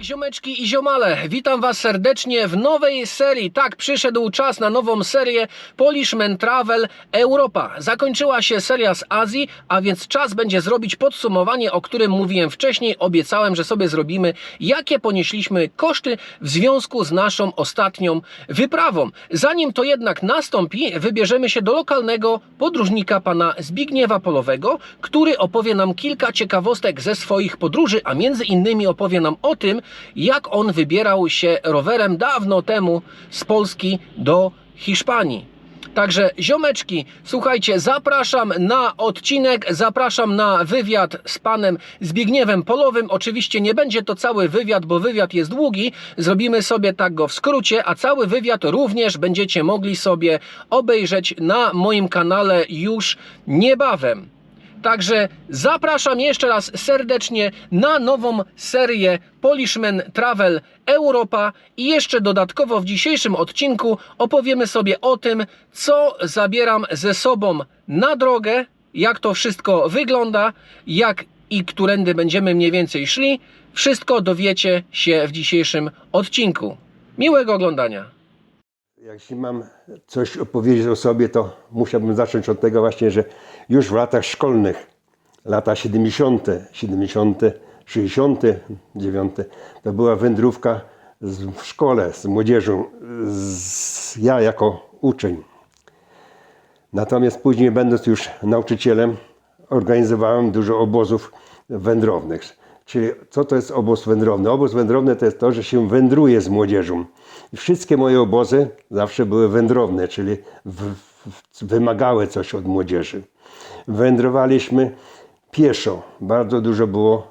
Cześć ziomeczki i ziomale, witam was serdecznie w nowej serii. Tak, przyszedł czas na nową serię Polishman Travel Europa. Zakończyła się seria z Azji, a więc czas będzie zrobić podsumowanie, o którym mówiłem wcześniej. Obiecałem, że sobie zrobimy, jakie ponieśliśmy koszty w związku z naszą ostatnią wyprawą. Zanim to jednak nastąpi, wybierzemy się do lokalnego podróżnika pana Zbigniewa Polowego, który opowie nam kilka ciekawostek ze swoich podróży, a między innymi opowie nam o tym, jak on wybierał się rowerem dawno temu z Polski do Hiszpanii. Także ziomeczki, słuchajcie, zapraszam na odcinek, zapraszam na wywiad z panem Zbigniewem Polowym. Oczywiście nie będzie to cały wywiad, bo wywiad jest długi. Zrobimy sobie tak go w skrócie, a cały wywiad również będziecie mogli sobie obejrzeć na moim kanale już niebawem. Także zapraszam jeszcze raz serdecznie na nową serię Polishman Travel Europa i jeszcze dodatkowo w dzisiejszym odcinku opowiemy sobie o tym, co zabieram ze sobą na drogę, jak to wszystko wygląda, jak i którędy będziemy mniej więcej szli. Wszystko dowiecie się w dzisiejszym odcinku. Miłego oglądania. Jeśli mam coś opowiedzieć o sobie, to musiałbym zacząć od tego właśnie, że już w latach szkolnych, lata 70., 69, to była wędrówka w szkole z młodzieżą, ja jako uczeń. Natomiast później, będąc już nauczycielem, organizowałem dużo obozów wędrownych. Czyli co to jest obóz wędrowny? Obóz wędrowny to jest to, że się wędruje z młodzieżą. I wszystkie moje obozy zawsze były wędrowne, czyli wymagały coś od młodzieży. Wędrowaliśmy pieszo. Bardzo dużo było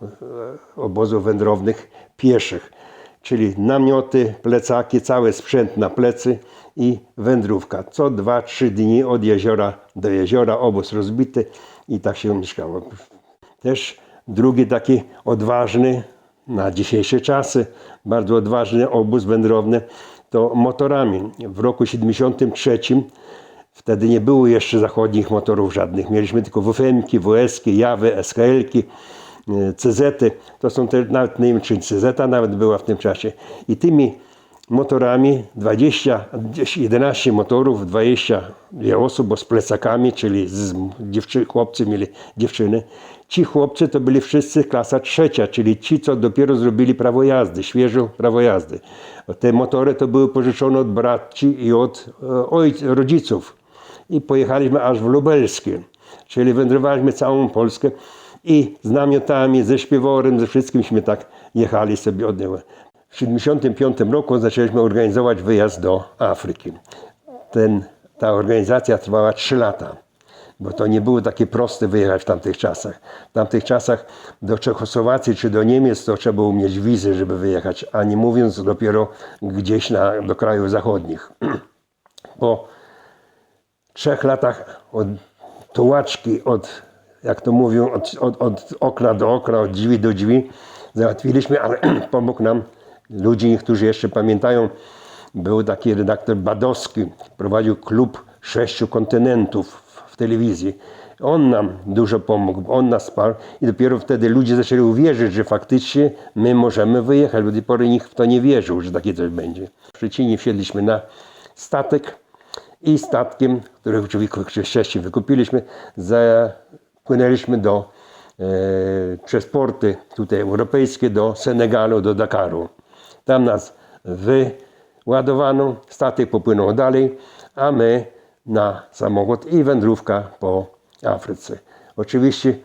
obozów wędrownych pieszych. Czyli namioty, plecaki, cały sprzęt na plecy i wędrówka. Co 2-3 dni od jeziora do jeziora, obóz rozbity i tak się mieszkało. Też drugi taki odważny, na dzisiejsze czasy, bardzo odważny obóz wędrowny to motorami. W roku 73 wtedy nie było jeszcze zachodnich motorów żadnych. Mieliśmy tylko WFM-ki, WS-ki, Jawy, SKL-ki, CZ-y. To są te, nawet nie wiem, czy CZ nawet była w tym czasie. I tymi motorami 11 motorów, 22 osób, bo z plecakami, czyli chłopcy mieli dziewczyny. Ci chłopcy to byli wszyscy klasa trzecia, czyli ci, co dopiero zrobili prawo jazdy, świeżo prawo jazdy. Te motory to były pożyczone od braci i od rodziców. I pojechaliśmy aż w Lubelskie, czyli wędrowaliśmy całą Polskę i z namiotami, ze śpiworem, ze wszystkimśmy tak jechali sobie od niego. W 1975 roku zaczęliśmy organizować wyjazd do Afryki. Ta organizacja trwała 3 lata, bo to nie było takie proste wyjechać w tamtych czasach. W tamtych czasach do Czechosłowacji czy do Niemiec to trzeba było mieć wizy, żeby wyjechać, a nie mówiąc dopiero gdzieś do krajów zachodnich. Po 3 latach od tułaczki, jak to mówią, od okna do okna, od drzwi do drzwi załatwiliśmy, ale pomógł nam ludzi, którzy jeszcze pamiętają, był taki redaktor Badowski, prowadził klub 6 kontynentów w telewizji. On nam dużo pomógł, on nas wsparł i dopiero wtedy ludzie zaczęli uwierzyć, że faktycznie my możemy wyjechać. Do tej pory nikt w to nie wierzył, że takie coś będzie. W Szczecinie wsiedliśmy na statek i statkiem, który oczywiście wcześniej wykupiliśmy, zapłynęliśmy przez porty tutaj europejskie do Senegalu, do Dakaru. Tam nas wyładowano, statek popłynął dalej, a my na samochód i wędrówka po Afryce. Oczywiście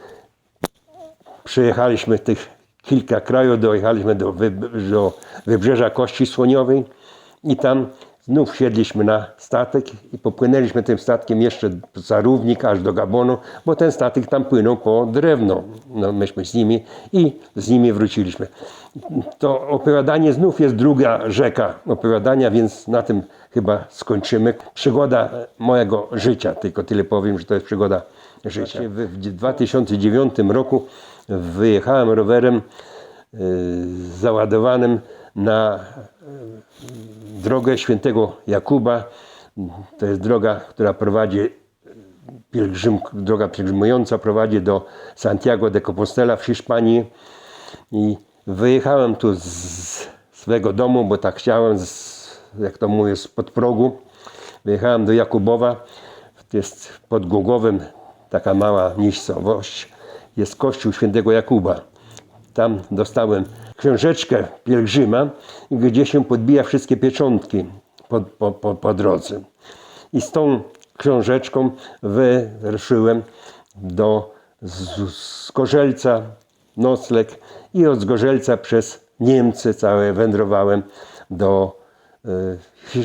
przejechaliśmy tych kilka krajów, dojechaliśmy do wybrzeża Kości Słoniowej i tam znów wsiedliśmy na statek i popłynęliśmy tym statkiem jeszcze za równik aż do Gabonu, bo ten statek tam płynął po drewno. No, myśmy z nimi wróciliśmy. To opowiadanie znów jest druga rzeka opowiadania, więc na tym chyba skończymy. Przygoda mojego życia, tylko tyle powiem, że to jest przygoda życia. W 2009 roku wyjechałem rowerem załadowanym na drogę Świętego Jakuba. To jest droga, która prowadzi, droga pielgrzymująca prowadzi do Santiago de Compostela w Hiszpanii. I wyjechałem tu z swego domu, bo tak chciałem, jak to mówię, spod progu. Wyjechałem do Jakubowa, to jest pod Głogowem, taka mała miejscowość, jest kościół świętego Jakuba. Tam dostałem książeczkę pielgrzyma, gdzie się podbija wszystkie pieczątki po drodze. I z tą książeczką wyruszyłem z Gorzelca, nocleg, i od Gorzelca przez Niemcy całe wędrowałem do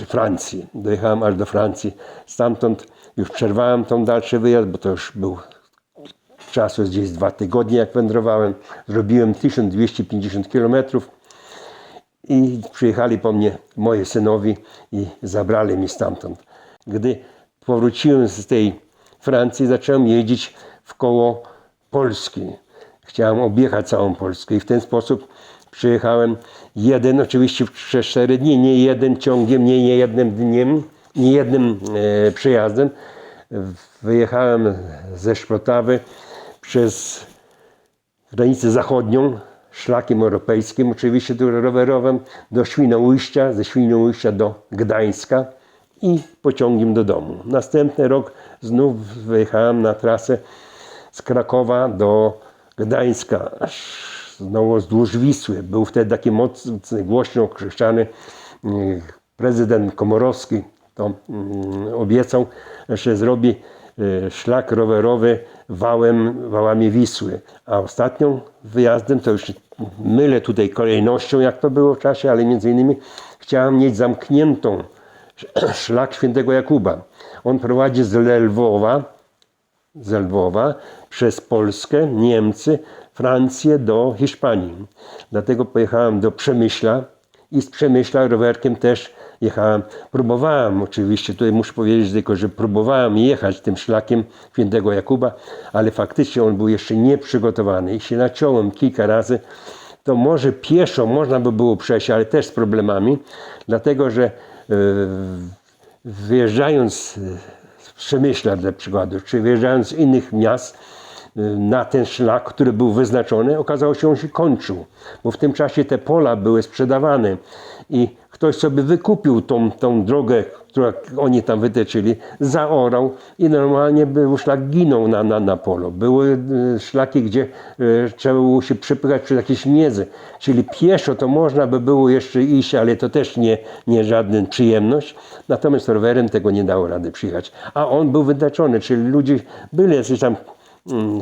Francji. Dojechałem aż do Francji. Stamtąd już przerwałem tą dalszy wyjazd, bo to już był czasu gdzieś 2 tygodnie, jak wędrowałem. Zrobiłem 1250 km i przyjechali po mnie moi synowie i zabrali mnie stamtąd. Gdy powróciłem z tej Francji, zacząłem jeździć w koło Polski. Chciałem objechać całą Polskę i w ten sposób przyjechałem oczywiście przez 4 dni, nie jeden ciągiem, nie jednym dniem, nie jednym przejazdem. Wyjechałem ze Szprotawy przez granicę zachodnią, szlakiem europejskim, oczywiście rowerowym, do Świnoujścia, ze Świnoujścia do Gdańska i pociągiem do domu. Następny rok znów wyjechałem na trasę z Krakowa do Gdańska, znowu wzdłuż Wisły. Był wtedy taki mocny, głośno określany prezydent Komorowski, to obiecał, że zrobi szlak rowerowy wałami Wisły. A ostatnią wyjazdem, to już mylę tutaj kolejnością, jak to było w czasie, ale między innymi chciałem mieć zamkniętą szlak świętego Jakuba. On prowadzi z Lwowa przez Polskę, Niemcy, Francję do Hiszpanii. Dlatego pojechałem do Przemyśla i z Przemyśla rowerkiem też jechałem. Próbowałem oczywiście, tutaj muszę powiedzieć tylko, że próbowałem jechać tym szlakiem świętego Jakuba, ale faktycznie on był jeszcze nieprzygotowany i się naciąłem kilka razy. To może pieszo można by było przejść, ale też z problemami, dlatego że wyjeżdżając z Przemyśla dla przykładu, czy wyjeżdżając z innych miast na ten szlak, który był wyznaczony, okazało się, że on się kończył, bo w tym czasie te pola były sprzedawane i ktoś sobie wykupił tą drogę, którą oni tam wytyczyli, zaorał i normalnie był szlak, ginął na polu. Były szlaki, gdzie trzeba było się przepychać przez jakieś miezy, czyli pieszo to można by było jeszcze iść, ale to też nie żadna przyjemność. Natomiast rowerem tego nie dało rady przyjechać. A on był wyznaczony, czyli ludzie byli jacyś tam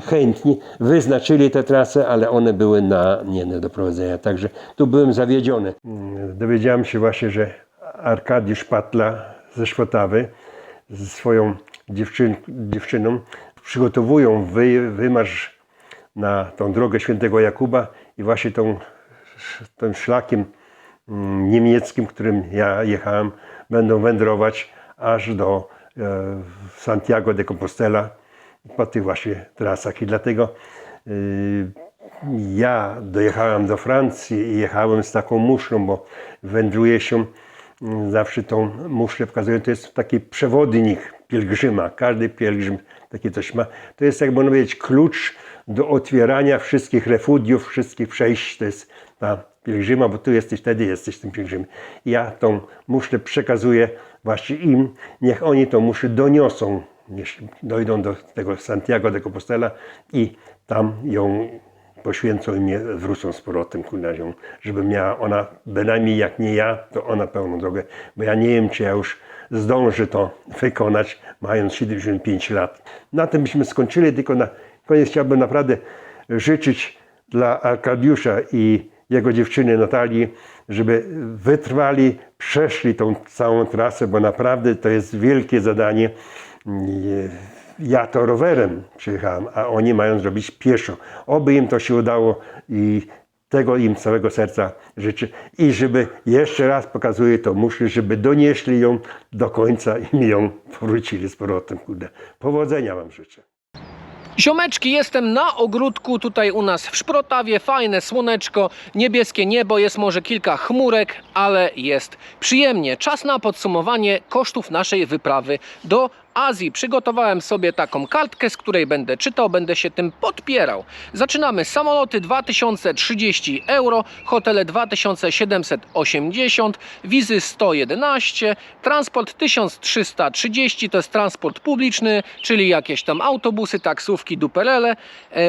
chętni, wyznaczyli tę trasę, ale one były nie do prowadzenia. Także tu byłem zawiedziony. Dowiedziałem się właśnie, że Arkadiusz Patla ze Szprotawy ze swoją dziewczyną przygotowują wymarsz na tą drogę świętego Jakuba i właśnie tym szlakiem niemieckim, którym ja jechałem, będą wędrować aż do Santiago de Compostela po tych właśnie trasach. I dlatego ja dojechałem do Francji i jechałem z taką muszlą, bo wędruje się zawsze tą muszlę, wkazuje, to jest taki przewodnik pielgrzyma. Każdy pielgrzym takie coś ma. To jest, jak można powiedzieć, klucz do otwierania wszystkich refugiów, wszystkich przejść. To jest ta pielgrzyma, bo tu jesteś, wtedy jesteś tym pielgrzymem. Ja tą muszlę przekazuję właśnie im, niech oni tą muszlę doniosą, jeśli dojdą do tego Santiago de Compostela i tam ją poświęcą i mnie wrócą z powrotem na nią, żeby miała ona, bynajmniej jak nie ja, to ona pełną drogę, bo ja nie wiem, czy ja już zdążę to wykonać, mając 75 lat. Na tym byśmy skończyli, tylko na koniec chciałbym naprawdę życzyć dla Arkadiusza i jego dziewczyny Natalii, żeby wytrwali, przeszli tą całą trasę, bo naprawdę to jest wielkie zadanie. Ja to rowerem przyjechałem, a oni mają zrobić pieszo. Oby im to się udało i tego im z całego serca życzę. I żeby, jeszcze raz pokazuję to, muszę, żeby donieśli ją do końca i mi ją powrócili z powrotem. Powodzenia wam życzę. Ziomeczki, jestem na ogródku tutaj u nas w Szprotawie, fajne słoneczko, niebieskie niebo, jest może kilka chmurek, ale jest przyjemnie. Czas na podsumowanie kosztów naszej wyprawy do Azji. Przygotowałem sobie taką kartkę, z której będę czytał, będę się tym podpierał. Zaczynamy. Samoloty 2030 euro, hotele 2780, wizy 111, transport 1330, to jest transport publiczny, czyli jakieś tam autobusy, taksówki, duperele,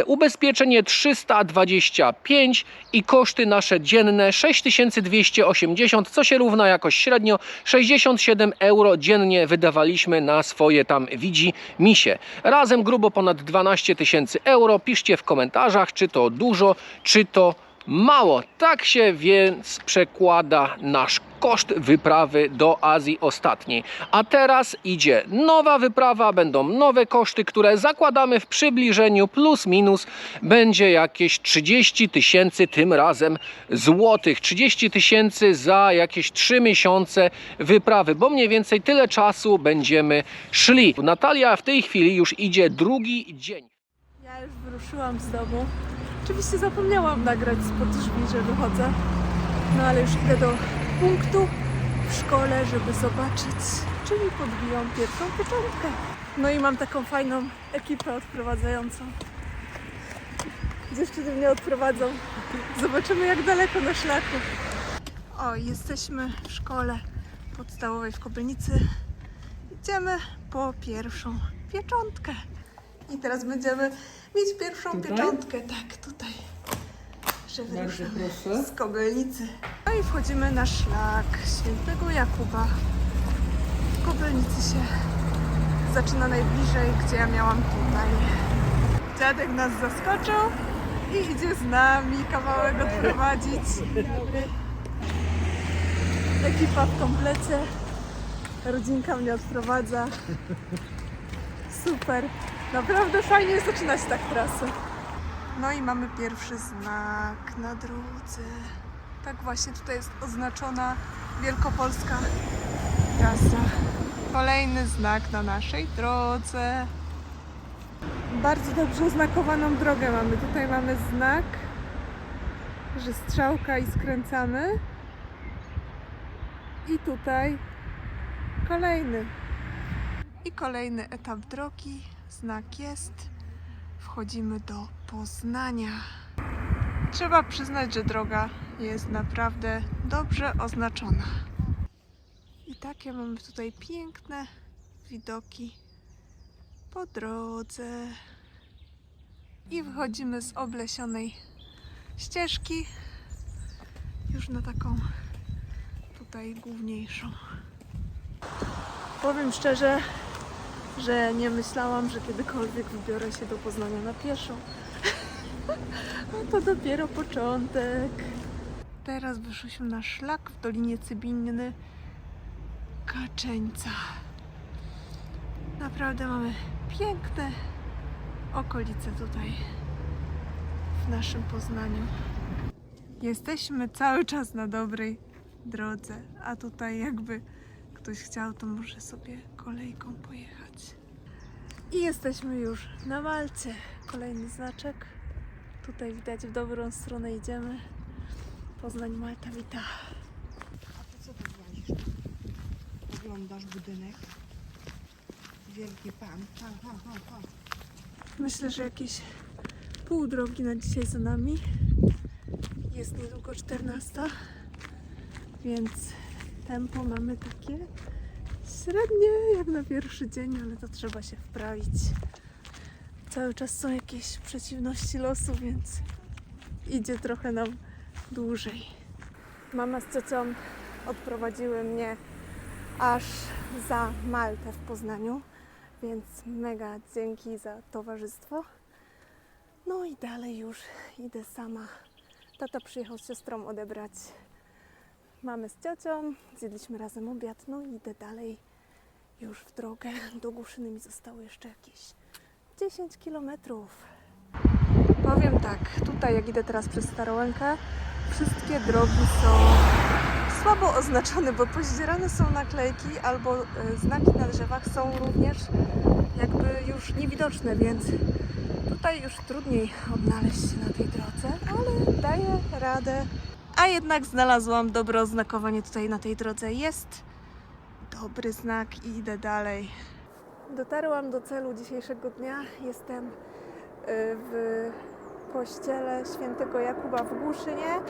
ubezpieczenie 325 i koszty nasze dzienne 6280, co się równa jakoś średnio 67 euro dziennie wydawaliśmy na swoje tam widzi-misie. Razem grubo ponad 12 tysięcy euro. Piszcie w komentarzach, czy to dużo, czy to mało. Tak się więc przekłada nasz koszt wyprawy do Azji ostatniej. A teraz idzie nowa wyprawa, będą nowe koszty, które zakładamy w przybliżeniu plus minus będzie jakieś 30 tysięcy tym razem złotych. 30 tysięcy za jakieś 3 miesiące wyprawy, bo mniej więcej tyle czasu będziemy szli. Natalia w tej chwili już idzie drugi dzień. Ja już wyruszyłam z domu. Oczywiście zapomniałam nagrać spod drzwi, że wychodzę. No ale już idę do punktu w szkole, żeby zobaczyć, czy mi podbiją pierwszą pieczątkę. No i mam taką fajną ekipę odprowadzającą. Dziewczyny mnie odprowadzą. Zobaczymy, jak daleko na szlaku. O, jesteśmy w szkole podstawowej w Kobylnicy. Idziemy po pierwszą pieczątkę. I teraz będziemy mieć pierwszą pieczątkę. Tak, tutaj. Że wyruszymy z Kobylnicy. No i wchodzimy na szlak Świętego Jakuba. W Kobylnicy się zaczyna najbliżej, gdzie ja miałam tutaj. Dziadek nas zaskoczył i idzie z nami kawałek odprowadzić. Ekipa w komplecie. Rodzinka mnie odprowadza. Super. Naprawdę fajnie jest zaczynać tak trasę. No i mamy pierwszy znak na drodze. Tak właśnie tutaj jest oznaczona wielkopolska trasa. Kolejny znak na naszej drodze. Bardzo dobrze oznakowaną drogę mamy. Tutaj mamy znak, że strzałka i skręcamy. I tutaj kolejny. I kolejny etap drogi. Znak jest. Wchodzimy do Poznania. Trzeba przyznać, że droga jest naprawdę dobrze oznaczona. I takie mamy tutaj piękne widoki po drodze. I wychodzimy z oblesionej ścieżki już na taką tutaj główniejszą. Powiem szczerze, że nie myślałam, że kiedykolwiek wybiorę się do Poznania na pieszo. No to dopiero początek. Teraz wyszliśmy na szlak w Dolinie Cybiny Kaczeńca. Naprawdę mamy piękne okolice tutaj w naszym Poznaniu. Jesteśmy cały czas na dobrej drodze, a tutaj jakby ktoś chciał, to może sobie kolejką pojechać. I jesteśmy już na Malcie. Kolejny znaczek. Tutaj widać, w dobrą stronę idziemy. Poznań, Malta wita. A to co tu włazisz? Oglądasz budynek? Wielki pan. Ha. Myślę, że jakieś pół drogi na dzisiaj za nami. Jest niedługo 14, więc tempo mamy takie średnie jak na pierwszy dzień, ale to trzeba się wprawić. Cały czas są jakieś przeciwności losu, więc idzie trochę nam dłużej. Mama z ciocią odprowadziły mnie aż za Maltę w Poznaniu, więc mega dzięki za towarzystwo. No i dalej już idę sama. Tata przyjechał z siostrą odebrać mamę z ciocią, zjedliśmy razem obiad, no i idę dalej już w drogę. Do Głuszyny mi zostało jeszcze jakieś 10 kilometrów. Powiem tak, tutaj jak idę teraz przez Starołękę, wszystkie drogi są słabo oznaczone, bo pozdzierane są naklejki albo znaki na drzewach są również jakby już niewidoczne, więc tutaj już trudniej odnaleźć się na tej drodze, ale daję radę. A jednak znalazłam dobre oznakowanie tutaj na tej drodze. Jest dobry znak i idę dalej. Dotarłam do celu dzisiejszego dnia. Jestem w kościele świętego Jakuba w Głuszynie.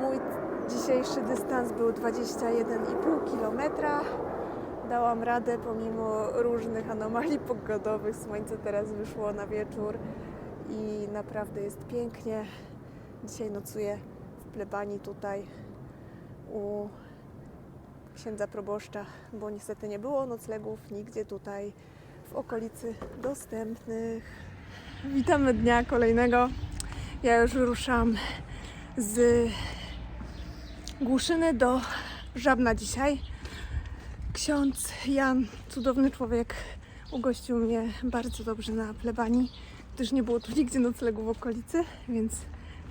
Mój dzisiejszy dystans był 21,5 km. Dałam radę pomimo różnych anomalii pogodowych. Słońce teraz wyszło na wieczór i naprawdę jest pięknie. Dzisiaj nocuję w plebanii tutaj u księdza proboszcza, bo niestety nie było noclegów nigdzie tutaj w okolicy dostępnych. Witamy dnia kolejnego. Ja już ruszam z Głuszyny do Żabna dzisiaj. Ksiądz Jan, cudowny człowiek, ugościł mnie bardzo dobrze na plebanii, gdyż nie było tu nigdzie noclegu w okolicy, więc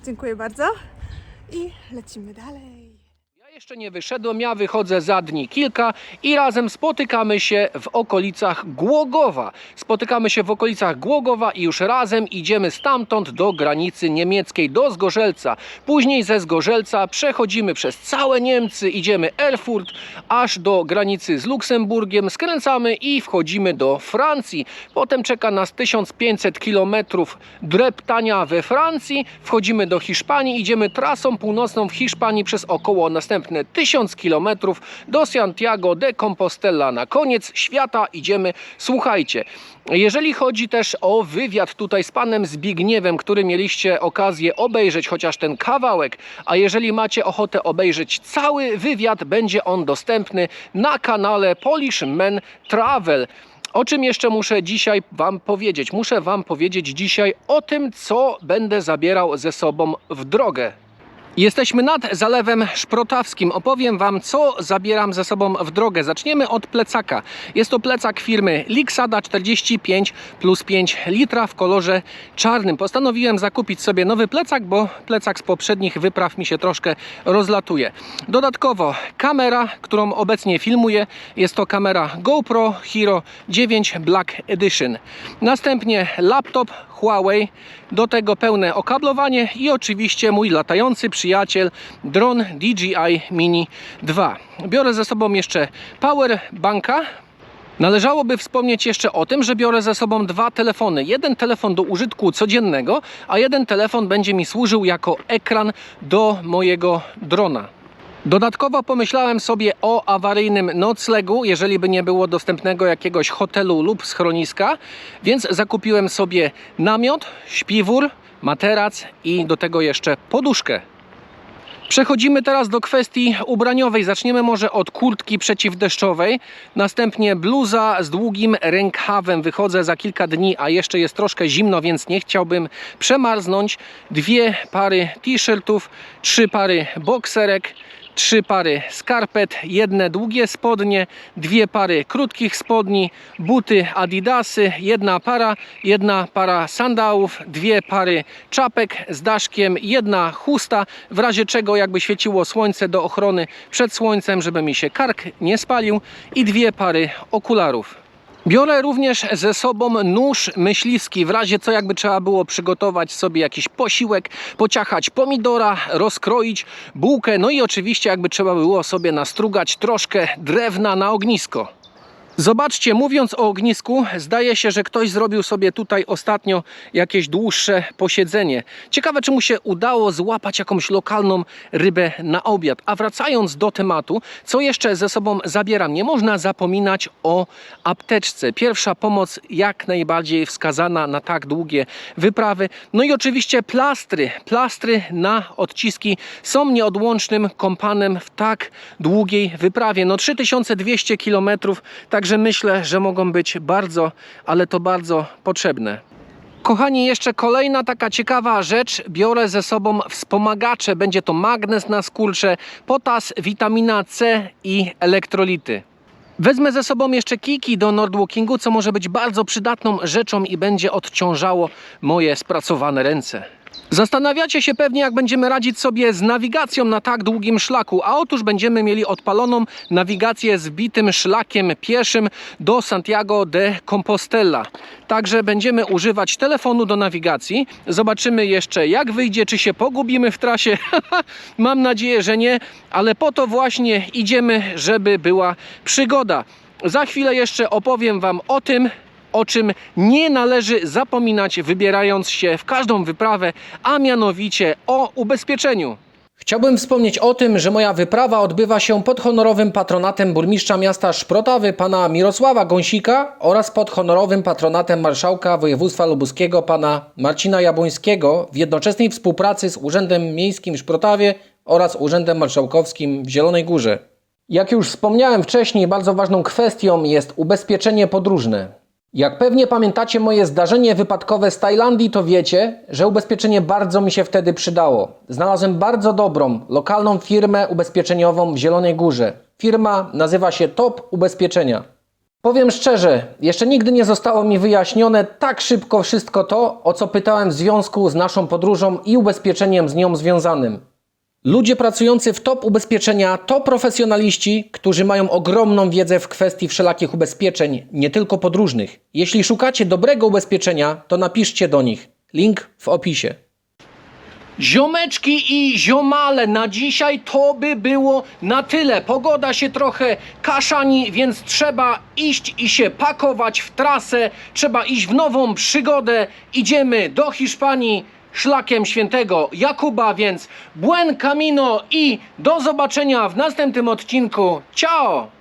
dziękuję bardzo i lecimy dalej. Jeszcze nie wyszedłem, ja wychodzę za dni kilka i razem spotykamy się w okolicach Głogowa. Spotykamy się w okolicach Głogowa i już razem idziemy stamtąd do granicy niemieckiej, do Zgorzelca. Później ze Zgorzelca przechodzimy przez całe Niemcy, idziemy Erfurt, aż do granicy z Luksemburgiem, skręcamy i wchodzimy do Francji. Potem czeka nas 1500 km dreptania we Francji, wchodzimy do Hiszpanii, idziemy trasą północną w Hiszpanii przez około następne 1000 km do Santiago de Compostela. Na koniec świata idziemy. Słuchajcie, jeżeli chodzi też o wywiad tutaj z panem Zbigniewem, który mieliście okazję obejrzeć chociaż ten kawałek, a jeżeli macie ochotę obejrzeć cały wywiad, będzie on dostępny na kanale Polish Men Travel. O czym jeszcze muszę dzisiaj wam powiedzieć? Muszę wam powiedzieć dzisiaj o tym, co będę zabierał ze sobą w drogę. Jesteśmy nad Zalewem Szprotawskim. Opowiem wam, co zabieram ze sobą w drogę. Zaczniemy od plecaka. Jest to plecak firmy Lixada 45+5 litra w kolorze czarnym. Postanowiłem zakupić sobie nowy plecak, bo plecak z poprzednich wypraw mi się troszkę rozlatuje. Dodatkowo kamera, którą obecnie filmuję. Jest to kamera GoPro Hero 9 Black Edition. Następnie laptop Huawei, do tego pełne okablowanie i oczywiście mój latający przyjaciel dron DJI Mini 2. Biorę ze sobą jeszcze powerbanka. Należałoby wspomnieć jeszcze o tym, że biorę ze sobą dwa telefony. Jeden telefon do użytku codziennego, a jeden telefon będzie mi służył jako ekran do mojego drona. Dodatkowo pomyślałem sobie o awaryjnym noclegu, jeżeli by nie było dostępnego jakiegoś hotelu lub schroniska, więc zakupiłem sobie namiot, śpiwór, materac i do tego jeszcze poduszkę. Przechodzimy teraz do kwestii ubraniowej. Zaczniemy może od kurtki przeciwdeszczowej, następnie bluza z długim rękawem. Wychodzę za kilka dni, a jeszcze jest troszkę zimno, więc nie chciałbym przemarznąć. 2 pary t-shirtów, 3 pary bokserek, 3 pary skarpet, 1 długie spodnie, 2 pary krótkich spodni, buty Adidasy, 1 para sandałów, 2 pary czapek z daszkiem, 1 chusta, w razie czego jakby świeciło słońce do ochrony przed słońcem, żeby mi się kark nie spalił, i 2 pary okularów. Biorę również ze sobą nóż myśliwski, w razie co jakby trzeba było przygotować sobie jakiś posiłek, pociachać pomidora, rozkroić bułkę, no i oczywiście jakby trzeba było sobie nastrugać troszkę drewna na ognisko. Zobaczcie, mówiąc o ognisku, zdaje się, że ktoś zrobił sobie tutaj ostatnio jakieś dłuższe posiedzenie. Ciekawe, czy mu się udało złapać jakąś lokalną rybę na obiad. A wracając do tematu, co jeszcze ze sobą zabieram? Nie można zapominać o apteczce. Pierwsza pomoc jak najbardziej wskazana na tak długie wyprawy. No i oczywiście plastry. Plastry na odciski są nieodłącznym kompanem w tak długiej wyprawie. No 3200 km, także myślę, że mogą być bardzo, ale to bardzo potrzebne. Kochani, jeszcze kolejna taka ciekawa rzecz. Biorę ze sobą wspomagacze. Będzie to magnez na skurcze, potas, witamina C i elektrolity. Wezmę ze sobą jeszcze kijki do Nordwalkingu, co może być bardzo przydatną rzeczą i będzie odciążało moje spracowane ręce. Zastanawiacie się pewnie, jak będziemy radzić sobie z nawigacją na tak długim szlaku, a otóż będziemy mieli odpaloną nawigację z bitym szlakiem pieszym do Santiago de Compostela. Także będziemy używać telefonu do nawigacji. Zobaczymy jeszcze, jak wyjdzie, czy się pogubimy w trasie. Mam nadzieję, że nie, ale po to właśnie idziemy, żeby była przygoda. Za chwilę jeszcze opowiem Wam o tym, o czym nie należy zapominać, wybierając się w każdą wyprawę, a mianowicie o ubezpieczeniu. Chciałbym wspomnieć o tym, że moja wyprawa odbywa się pod honorowym patronatem burmistrza miasta Szprotawy, pana Mirosława Gąsika, oraz pod honorowym patronatem marszałka województwa lubuskiego, pana Marcina Jabłońskiego, w jednoczesnej współpracy z Urzędem Miejskim w Szprotawie oraz Urzędem Marszałkowskim w Zielonej Górze. Jak już wspomniałem wcześniej, bardzo ważną kwestią jest ubezpieczenie podróżne. Jak pewnie pamiętacie moje zdarzenie wypadkowe z Tajlandii, to wiecie, że ubezpieczenie bardzo mi się wtedy przydało. Znalazłem bardzo dobrą, lokalną firmę ubezpieczeniową w Zielonej Górze. Firma nazywa się Top Ubezpieczenia. Powiem szczerze, jeszcze nigdy nie zostało mi wyjaśnione tak szybko wszystko to, o co pytałem w związku z naszą podróżą i ubezpieczeniem z nią związanym. Ludzie pracujący w Top Ubezpieczenia to profesjonaliści, którzy mają ogromną wiedzę w kwestii wszelakich ubezpieczeń, nie tylko podróżnych. Jeśli szukacie dobrego ubezpieczenia, to napiszcie do nich. Link w opisie. Ziomeczki i ziomale, na dzisiaj to by było na tyle. Pogoda się trochę kaszani, więc trzeba iść i się pakować w trasę. Trzeba iść w nową przygodę. Idziemy do Hiszpanii szlakiem świętego Jakuba, więc buen camino i do zobaczenia w następnym odcinku. Ciao!